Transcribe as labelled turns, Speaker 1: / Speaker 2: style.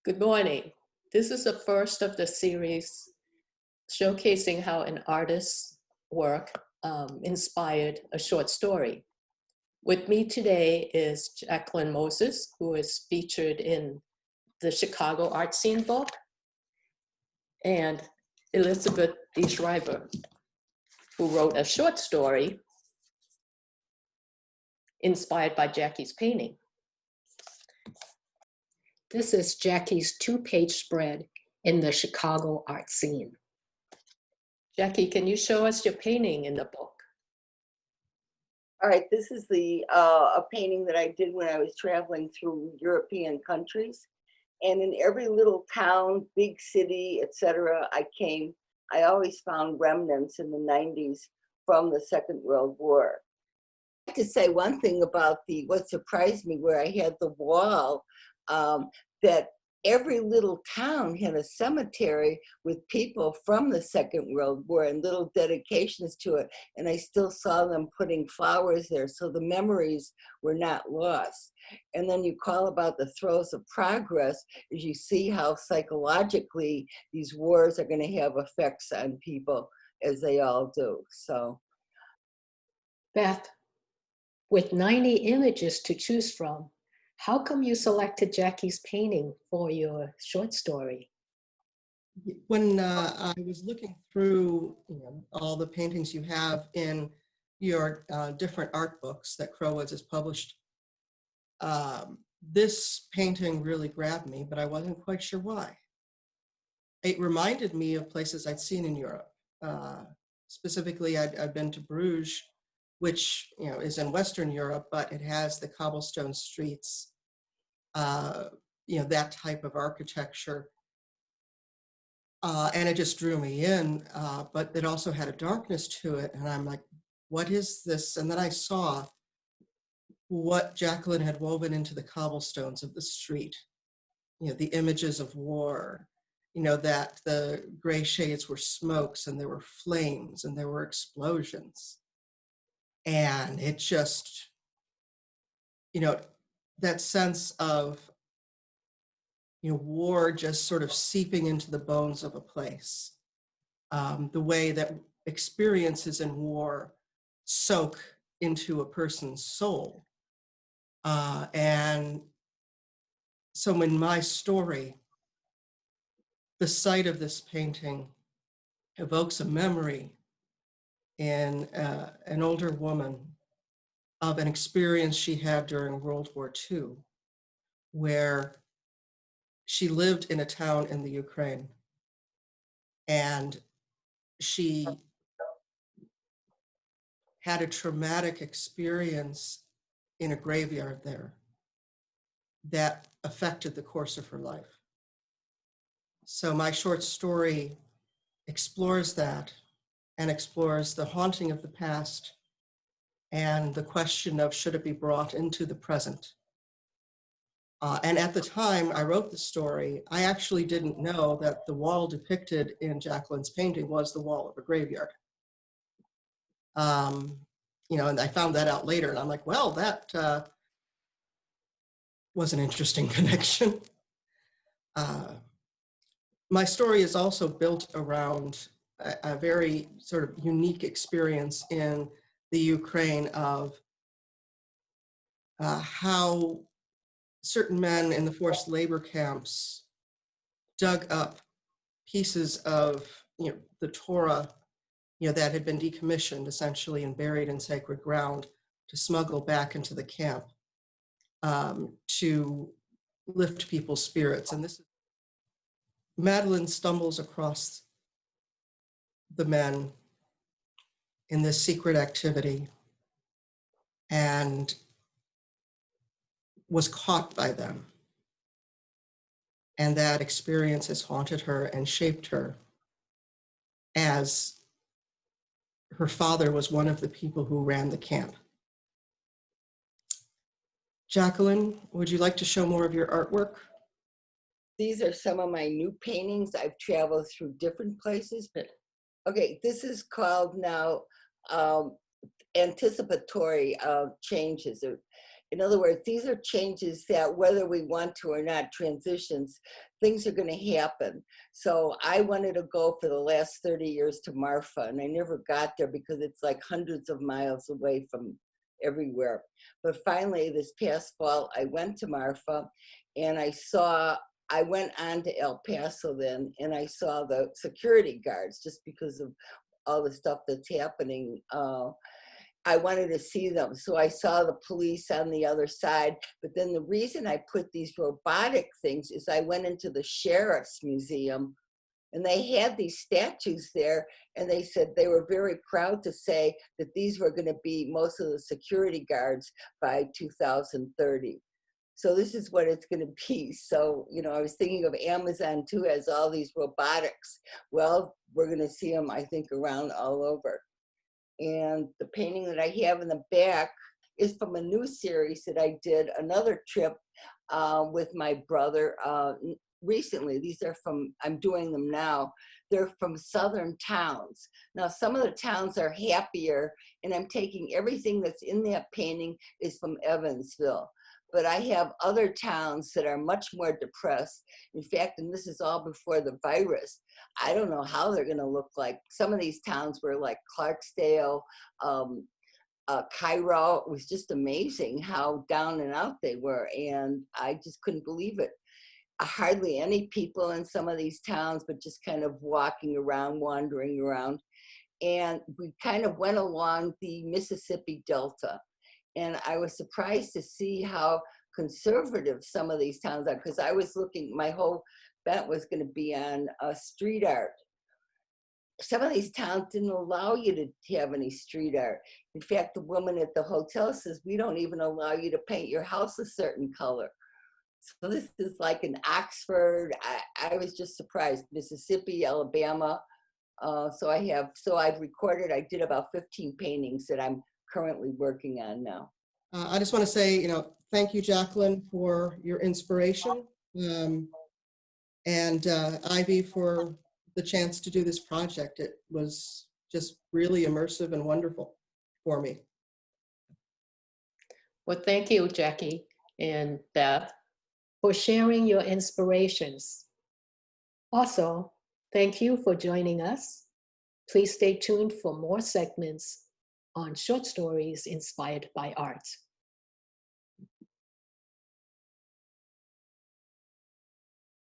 Speaker 1: Good morning. This is the first of the series showcasing how an artist's work inspired a short story. With me today is Jacqueline Moses, who is featured in the Chicago Art Scene book, and Elizabeth DeSchryver, who wrote a short story inspired by Jackie's painting. This is Jackie's two-page spread in the Chicago Art Scene. Jackie, can you show us your painting in the book?
Speaker 2: All right, this is a painting that I did when I was traveling through European countries. And in every little town, big city, etc., I always found remnants in the 90s from the Second World War. I'd like to say one thing about what surprised me, where I had the wall, that every little town had a cemetery with people from the Second World War and little dedications to it. And I still saw them putting flowers there, so the memories were not lost. And then you call about the throes of progress, as you see how psychologically these wars are going to have effects on people, as they all do. So,
Speaker 1: Beth, with 90 images to choose from, how come you selected Jackie's painting for your short story?
Speaker 3: When I was looking through all the paintings you have in your different art books that Crowwoods has published, this painting really grabbed me, but I wasn't quite sure why. It reminded me of places I'd seen in Europe. Specifically, I'd been to Bruges, which is in Western Europe, but it has the cobblestone streets, that type of architecture. And it just drew me in, but it also had a darkness to it. And I'm like, what is this? And then I saw what Jacqueline had woven into the cobblestones of the street, the images of war, that the gray shades were smokes and there were flames and there were explosions. And it just, that sense of, war just sort of seeping into the bones of a place. The way that experiences in war soak into a person's soul. And so in my story, the sight of this painting evokes a memory in an older woman of an experience she had during World War II, where she lived in a town in the Ukraine, and she had a traumatic experience in a graveyard there that affected the course of her life. So my short story explores that and explores the haunting of the past and the question of should it be brought into the present. And at the time I wrote the story, I actually didn't know that the wall depicted in Jacqueline's painting was the wall of a graveyard. And I found that out later, and I'm like, well, that was an interesting connection. My story is also built around a very sort of unique experience in the Ukraine of how certain men in the forced labor camps dug up pieces of the Torah that had been decommissioned essentially and buried in sacred ground to smuggle back into the camp to lift people's spirits. And this is Madeline stumbles across the men in this secret activity and was caught by them. And that experience has haunted her and shaped her, as her father was one of the people who ran the camp. Jacqueline, would you like to show more of your artwork?
Speaker 2: these are some of my new paintings. I've traveled through different places, but okay, this is called now anticipatory changes. In other words, these are changes that whether we want to or not, transitions, things are going to happen. So I wanted to go for the last 30 years to Marfa, and I never got there because it's like hundreds of miles away from everywhere. But finally, this past fall, I went to Marfa, and I went on to El Paso then, and I saw the security guards just because of all the stuff that's happening. I wanted to see them. So I saw the police on the other side. But then the reason I put these robotic things is I went into the sheriff's museum, and they had these statues there, and they said they were very proud to say that these were going to be most of the security guards by 2030. So this is what it's going to be. So, you know, I was thinking of Amazon too, has all these robotics. Well, we're going to see them, I think, around all over. And the painting that I have in the back is from a new series that I did, another trip with my brother recently. These are from, I'm doing them now. They're from southern towns. Now, some of the towns are happier, and I'm taking everything that's in that painting is from Evansville. But I have other towns that are much more depressed. In fact, and this is all before the virus, I don't know how they're going to look like. Some of these towns were like Clarksdale, Cairo. It was just amazing how down and out they were. And I just couldn't believe it. Hardly any people in some of these towns, but just kind of walking around, wandering around. And we kind of went along the Mississippi Delta. And I was surprised to see how conservative some of these towns are, because I was looking, my whole bent was going to be on street art. Some of these towns didn't allow you to have any street art. In fact, the woman at the hotel says, we don't even allow you to paint your house a certain color. So this is like in Oxford. I was just surprised. Mississippi, Alabama. So I've recorded, I did about 15 paintings that I'm currently working on now.
Speaker 3: I just want to say, thank you, Jacqueline, for your inspiration, and Ivy for the chance to do this project. It was just really immersive and wonderful for me.
Speaker 1: Well, thank you, Jackie and Beth, for sharing your inspirations. Also, thank you for joining us. Please stay tuned for more segments on short stories inspired by art.